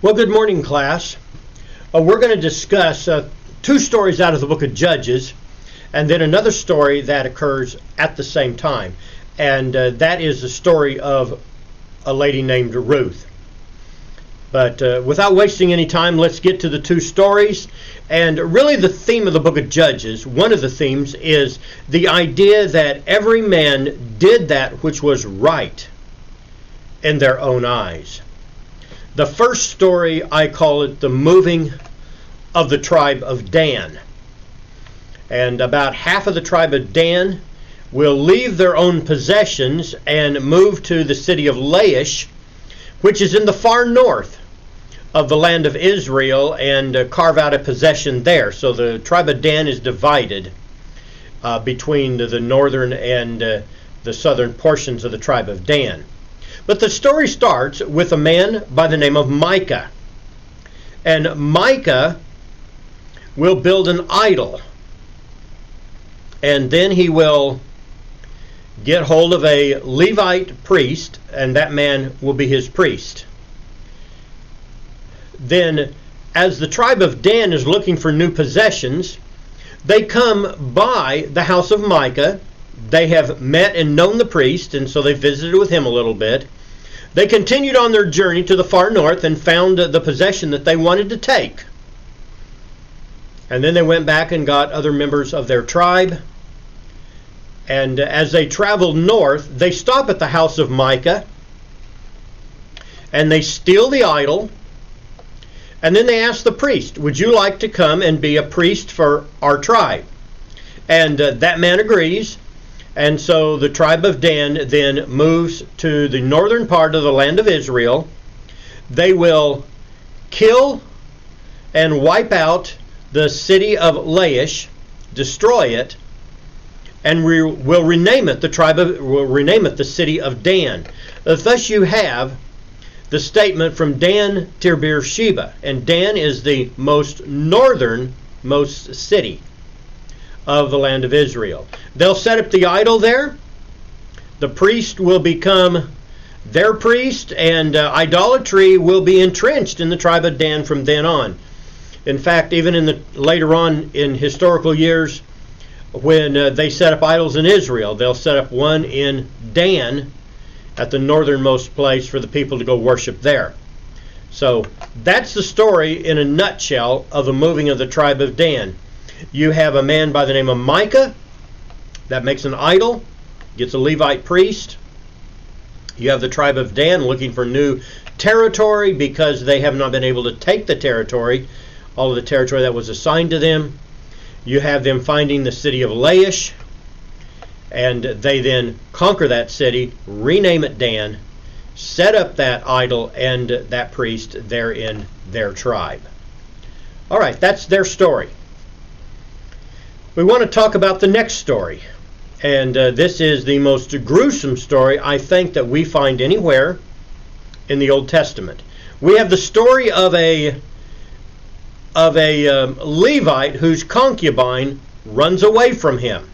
Well, good morning, class. We're going to discuss two stories out of the book of Judges, and then another story that occurs at the same time. And that is the story of a lady named Ruth. But without wasting any time, let's get to the two stories. And really the theme of the book of Judges, one of the themes, is the idea that every man did that which was right in their own eyes. The first story, I call it the moving of the tribe of Dan. And about half of the tribe of Dan will leave their own possessions and move to the city of Laish, which is in the far north of the land of Israel, and carve out a possession there. So the tribe of Dan is divided between the northern and the southern portions of the tribe of Dan. But the story starts with a man by the name of Micah. And Micah will build an idol. And then he will get hold of a Levite priest, and that man will be his priest. Then, as the tribe of Dan is looking for new possessions, they come by the house of Micah. They have met and known the priest, and so they visited with him a little bit. They continued on their journey to the far north and found the possession that they wanted to take. And then they went back and got other members of their tribe. And as they traveled north, they stop at the house of Micah, and they steal the idol. And then they ask the priest, "Would you like to come and be a priest for our tribe?" And that man agrees. And so the tribe of Dan then moves to the northern part of the land of Israel. They will kill and wipe out the city of Laish, destroy it, and will rename it the city of Dan. Thus you have the statement from Dan to Beersheba, and Dan is the most northernmost city of the land of Israel. They'll set up the idol there. The priest will become their priest, and idolatry will be entrenched in the tribe of Dan from then on. In fact, even later on in historical years, when they set up idols in Israel, they'll set up one in Dan at the northernmost place for the people to go worship there. So that's the story in a nutshell of the moving of the tribe of Dan. You have a man by the name of Micah that makes an idol, gets a Levite priest. You have the tribe of Dan looking for new territory because they have not been able to take the territory, all of the territory that was assigned to them. You have them finding the city of Laish, and they then conquer that city, rename it Dan, set up that idol and that priest there in their tribe. All right, that's their story. We want to talk about the next story, and this is the most gruesome story I think that we find anywhere in the Old Testament. We have the story of a Levite whose concubine runs away from him,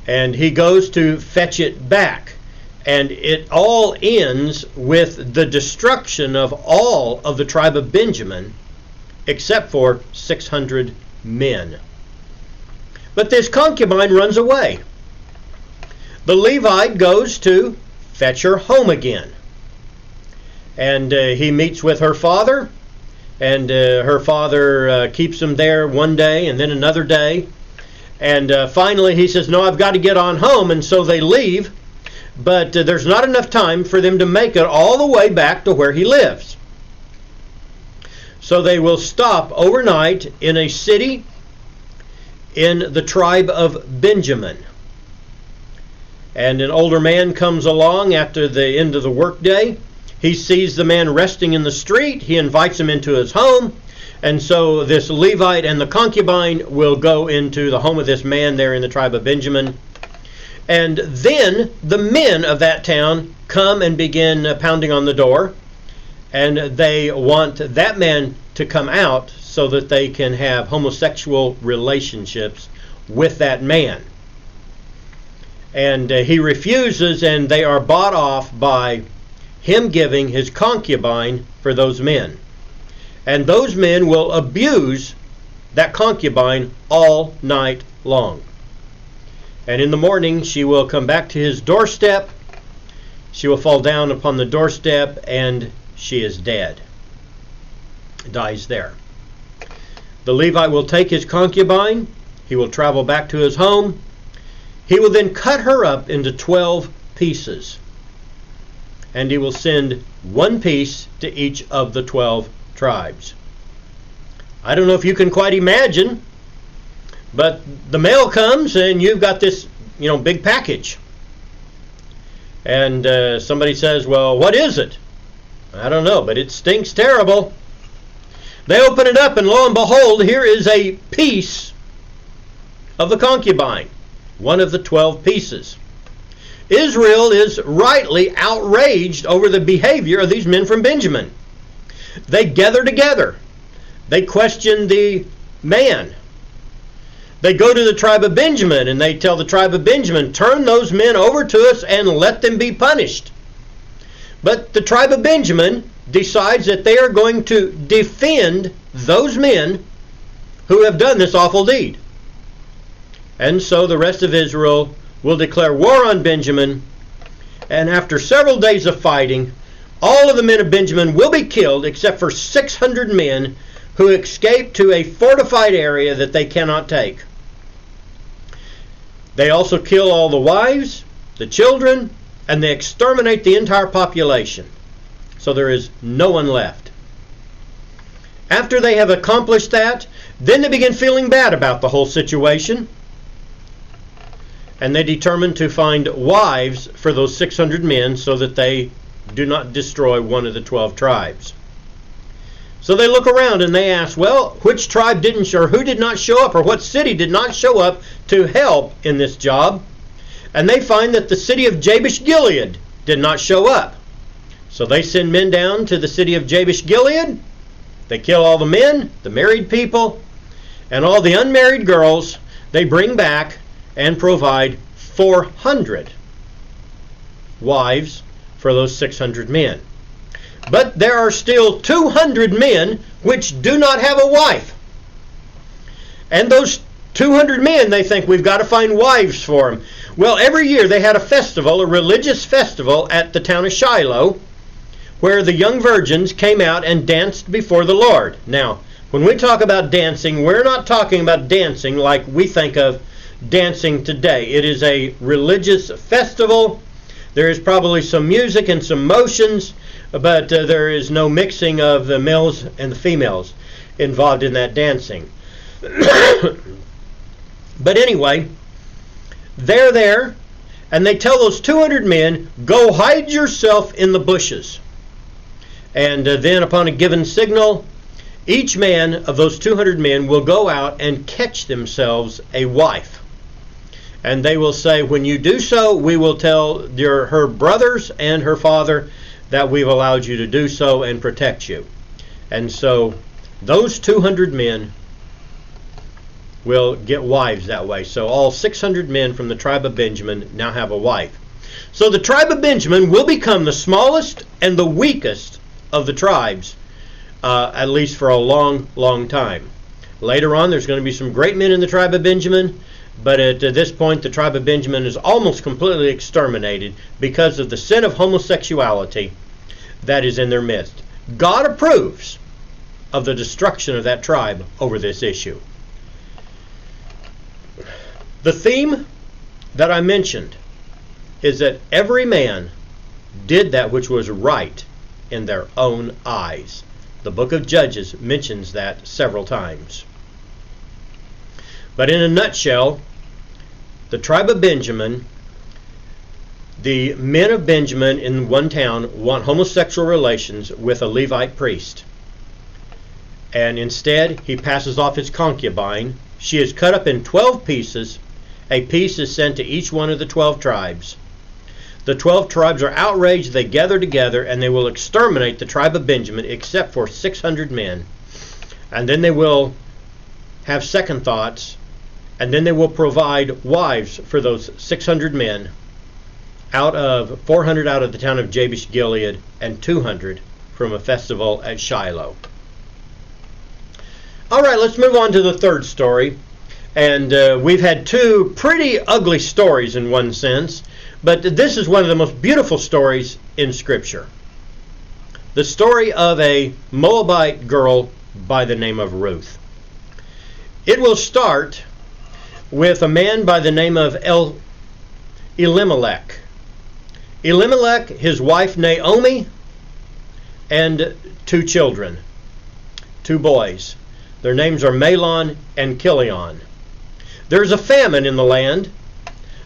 and he goes to fetch it back, and it all ends with the destruction of all of the tribe of Benjamin except for 600 men. But this concubine runs away. The Levite goes to fetch her home again, and he meets with her father, and her father keeps him there one day and then another day, and finally he says, "No, I've got to get on home," and so they leave, but there's not enough time for them to make it all the way back to where he lives. So they will stop overnight in a city in the tribe of Benjamin. And an older man comes along after the end of the workday. He sees the man resting in the street. He invites him into his home. And so this Levite and the concubine will go into the home of this man there in the tribe of Benjamin. And then the men of that town come and begin pounding on the door. And they want that man to come out so that they can have homosexual relationships with that man. And he refuses, and they are bought off by him giving his concubine for those men. And those men will abuse that concubine all night long. And in the morning she will come back to his doorstep. She will fall down upon the doorstep, and she is dead. Dies there. The Levite will take his concubine. He will travel back to his home. He will then cut her up into 12 pieces. And he will send one piece to each of the 12 tribes. I don't know if you can quite imagine, but the mail comes and you've got this, big package. And somebody says, well, what is it? I don't know, but it stinks terrible. They open it up, and lo and behold, here is a piece of the concubine, one of the 12 pieces. Israel is rightly outraged over the behavior of these men from Benjamin. They gather together. They question the man. They go to the tribe of Benjamin, and they tell the tribe of Benjamin, turn those men over to us and let them be punished. But the tribe of Benjamin decides that they are going to defend those men who have done this awful deed. And so the rest of Israel will declare war on Benjamin, and after several days of fighting, all of the men of Benjamin will be killed except for 600 men who escape to a fortified area that they cannot take. They also kill all the wives, the children, and they exterminate the entire population. So there is no one left. After they have accomplished that, then they begin feeling bad about the whole situation. And they determine to find wives for those 600 men so that they do not destroy one of the 12 tribes. So they look around and they ask, well, which tribe didn't or who did not show up, or what city did not show up to help in this job? And they find that the city of Jabesh Gilead did not show up. So they send men down to the city of Jabesh Gilead. They kill all the men, the married people, and all the unmarried girls. They bring back and provide 400 wives for those 600 men. But there are still 200 men which do not have a wife. And those 200 men, they think, we've got to find wives for them. Well, every year they had a festival, a religious festival at the town of Shiloh, where the young virgins came out and danced before the Lord. Now, when we talk about dancing, we're not talking about dancing like we think of dancing today. It is a religious festival. There is probably some music and some motions, but there is no mixing of the males and the females involved in that dancing. But anyway, they're there, and they tell those 200 men, go hide yourself in the bushes. And then upon a given signal, each man of those 200 men will go out and catch themselves a wife. And they will say, when you do so, we will tell her brothers and her father that we've allowed you to do so and protect you. And so those 200 men will get wives that way. So all 600 men from the tribe of Benjamin now have a wife. So the tribe of Benjamin will become the smallest and the weakest of the tribes, at least for a long, long time. Later on, there's going to be some great men in the tribe of Benjamin, but at this point, the tribe of Benjamin is almost completely exterminated because of the sin of homosexuality that is in their midst. God approves of the destruction of that tribe over this issue. The theme that I mentioned is that every man did that which was right in their own eyes. The book of Judges mentions that several times. But in a nutshell, the tribe of Benjamin, the men of Benjamin in one town want homosexual relations with a Levite priest. And instead, he passes off his concubine. She is cut up in 12 pieces. A piece is sent to each one of the 12 tribes. The 12 tribes are outraged. They gather together, and they will exterminate the tribe of Benjamin except for 600 men. And then they will have second thoughts, and then they will provide wives for those 600 men, out of 400 out of the town of Jabesh Gilead, and 200 from a festival at Shiloh. All right, let's move on to the third story. And we've had two pretty ugly stories in one sense, but this is one of the most beautiful stories in Scripture. The story of a Moabite girl by the name of Ruth. It will start with a man by the name of Elimelech. Elimelech, his wife Naomi, and two children, two boys. Their names are Mahlon and Chilion. There's a famine in the land.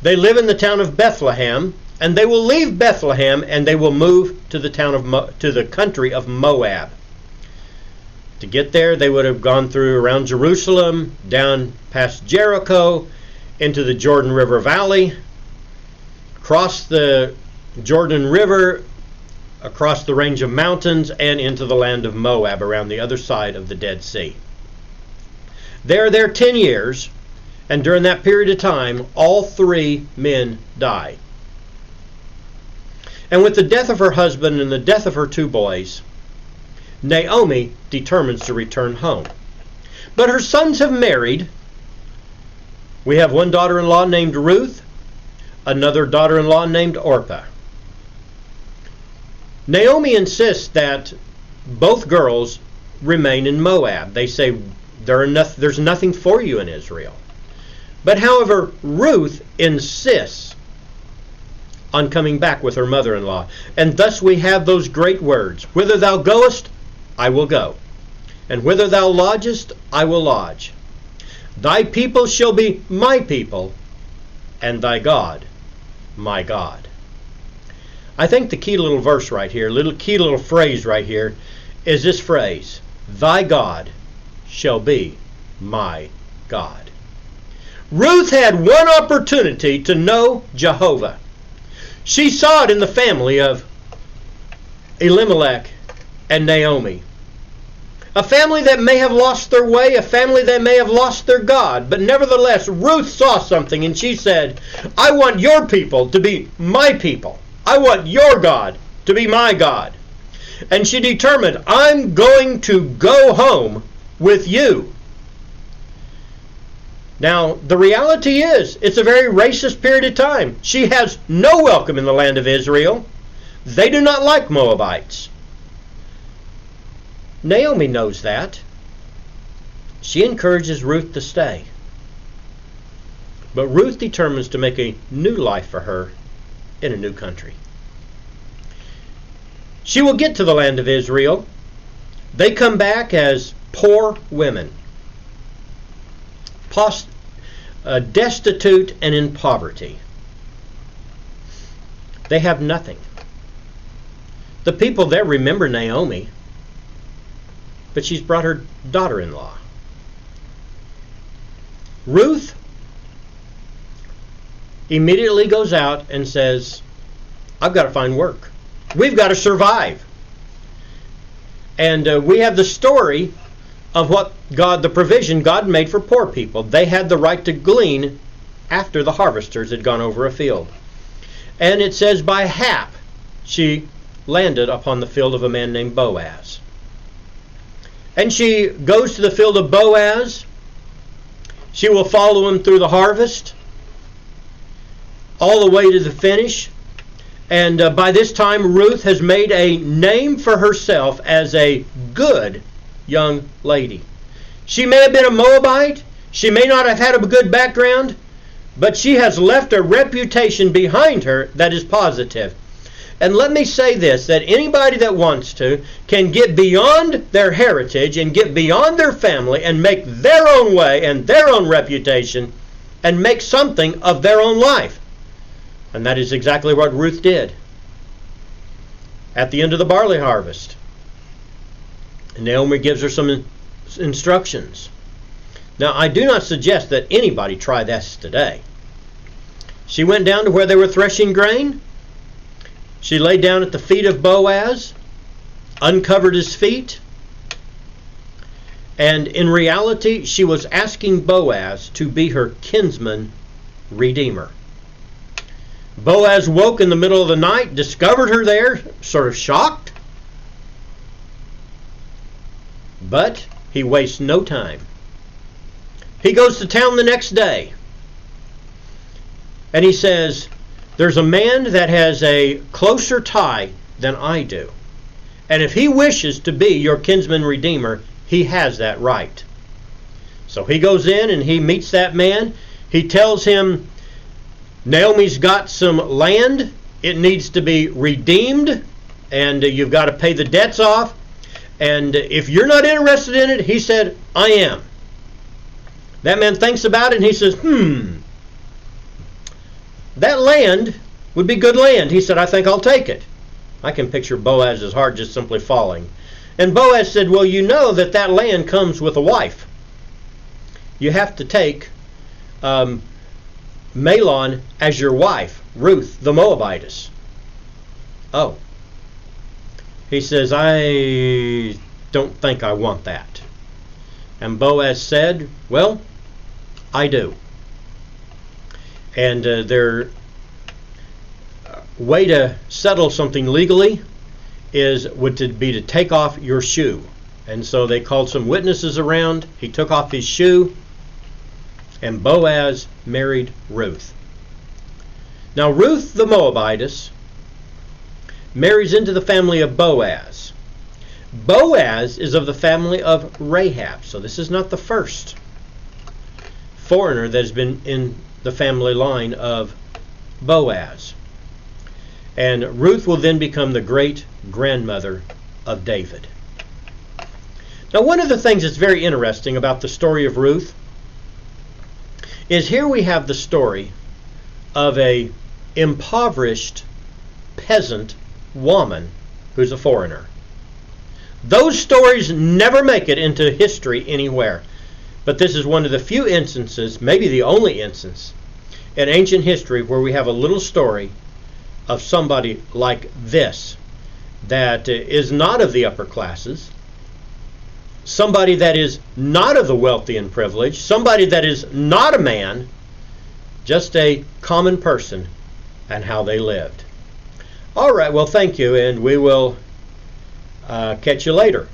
They live in the town of Bethlehem, and they will leave Bethlehem and they will move to the country of Moab. To get there, they would have gone through around Jerusalem, down past Jericho, into the Jordan River Valley, across the Jordan River, across the range of mountains, and into the land of Moab, around the other side of the Dead Sea. They're there 10 years, and during that period of time, all three men die. And with the death of her husband and the death of her two boys, Naomi determines to return home. But her sons have married. We have one daughter-in-law named Ruth, another daughter-in-law named Orpah. Naomi insists that both girls remain in Moab. They say there's nothing for you in Israel. But however, Ruth insists on coming back with her mother-in-law. And thus we have those great words, "Whither thou goest, I will go. And whither thou lodgest, I will lodge. Thy people shall be my people, and thy God, my God." I think the key little verse right here, key little phrase right here, is this phrase, "Thy God shall be my God." Ruth had one opportunity to know Jehovah. She saw it in the family of Elimelech and Naomi. A family that may have lost their way, a family that may have lost their God, but nevertheless, Ruth saw something and she said, "I want your people to be my people. I want your God to be my God." And she determined, "I'm going to go home with you." Now, the reality is, it's a very racist period of time. She has no welcome in the land of Israel. They do not like Moabites. Naomi knows that. She encourages Ruth to stay. But Ruth determines to make a new life for her in a new country. She will get to the land of Israel. They come back as poor women, destitute and in poverty. They have nothing. The people there remember Naomi, but she's brought her daughter-in-law. Ruth immediately goes out and says, "I've got to find work. We've got to survive." And we have the story of what the provision God made for poor people. They had the right to glean after the harvesters had gone over a field. And it says by hap she landed upon the field of a man named Boaz. And she goes to the field of Boaz. She will follow him through the harvest, all the way to the finish. And by this time, Ruth has made a name for herself as a good young lady. She may have been a Moabite. She may not have had a good background, but she has left a reputation behind her that is positive. And let me say this, that anybody that wants to can get beyond their heritage and get beyond their family and make their own way and their own reputation and make something of their own life. And that is exactly what Ruth did. At the end of the barley harvest, Naomi gives her some instructions. Now, I do not suggest that anybody try this today. She went down to where they were threshing grain. She lay down at the feet of Boaz, uncovered his feet, and in reality, she was asking Boaz to be her kinsman redeemer. Boaz woke in the middle of the night, discovered her there, sort of shocked. But he wastes no time. He goes to town the next day. And he says, there's a man that has a closer tie than I do. And if he wishes to be your kinsman redeemer, he has that right. So he goes in and he meets that man. He tells him, Naomi's got some land. It needs to be redeemed. And you've got to pay the debts off. And if you're not interested in it, he said, I am. That man thinks about it and he says, that land would be good land. He said, I think I'll take it. I can picture Boaz's heart just simply falling. And Boaz said, well, you know that that land comes with a wife. You have to take Mahlon as your wife, Ruth the Moabitess. Oh. He says, I don't think I want that. And Boaz said, well, I do. And their way to settle something legally would be to take off your shoe. And so they called some witnesses around. He took off his shoe, and Boaz married Ruth. Now Ruth the Moabitess marries into the family of Boaz. Boaz is of the family of Rahab. So this is not the first foreigner that has been in the family line of Boaz. And Ruth will then become the great-grandmother of David. Now, one of the things that's very interesting about the story of Ruth is here we have the story of a impoverished peasant woman who's a foreigner. Those stories never make it into history anywhere. But this is one of the few instances, maybe the only instance, in ancient history where we have a little story of somebody like this that is not of the upper classes, somebody that is not of the wealthy and privileged, somebody that is not a man, just a common person, and how they lived. All right, well, thank you, and we will catch you later.